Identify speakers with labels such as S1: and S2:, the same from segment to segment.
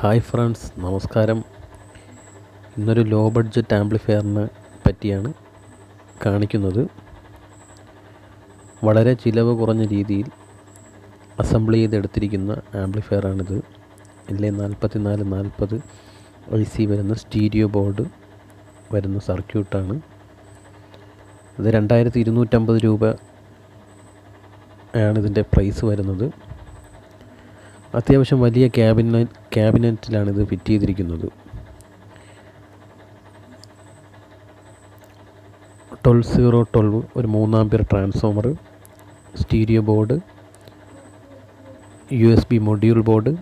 S1: Hi friends, നമസ്കാരം. ഇന്നൊരു low budget ആംപ്ലിഫയറിനെ പറ്റിയാണ് കാണിക്കുന്നത്. വളരെ ചിലവ് കുറഞ്ഞ രീതിയിൽ അസംബിൾ ചെയ്തെടുത്തിരിക്കുന്ന ആംപ്ലിഫയറാണിത്. LA4440 IC വരുന്ന സ്റ്റീരിയോ ബോർഡ് വരുന്ന സർക്യൂട്ടാണ് ഇത്. 2250 രൂപ ആണ് ഇതിൻ്റെ പ്രൈസ് വരുന്നത്. അത്യാവശ്യം വലിയ ക്യാബിനറ്റിലാണ് ഇത് ഫിറ്റ് ചെയ്തിരിക്കുന്നത്. 12012 ഒരു 3 ampere transformer, stereo board, USB module board,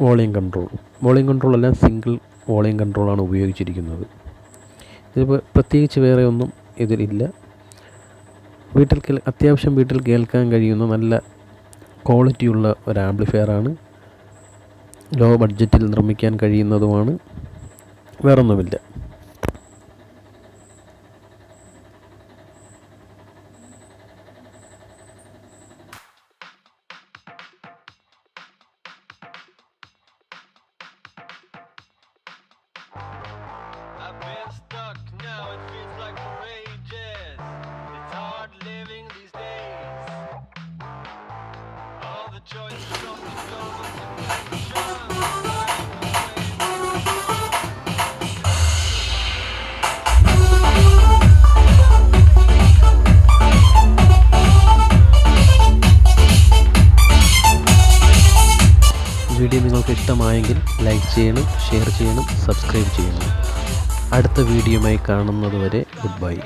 S1: volume control എല്ലാം സിംഗിൾ വോളിയം കൺട്രോളാണ് ഉപയോഗിച്ചിരിക്കുന്നത്. ഇത് പ്രത്യേകിച്ച് വേറെ ഒന്നും ഇതിലില്ല. അത്യാവശ്യം വീട്ടിൽ കേൾക്കാൻ കഴിയുന്ന നല്ല ക്വാളിറ്റിയുള്ള ഒരു ആംപ്ലിഫയറാണ്. ലോ ബഡ്ജറ്റിൽ നിർമ്മിക്കാൻ കഴിയുന്നതുമാണ്. വേറൊന്നുമില്ല. വീഡിയോ നിങ്ങൾക്ക് ഇഷ്ടമായെങ്കിൽ ലൈക്ക് ചെയ്യണം, ഷെയർ ചെയ്യണം, സബ്സ്ക്രൈബ് ചെയ്യണം. അടുത്ത വീഡിയോയുമായി കാണുന്നതുവരെ ഗുഡ് ബൈ.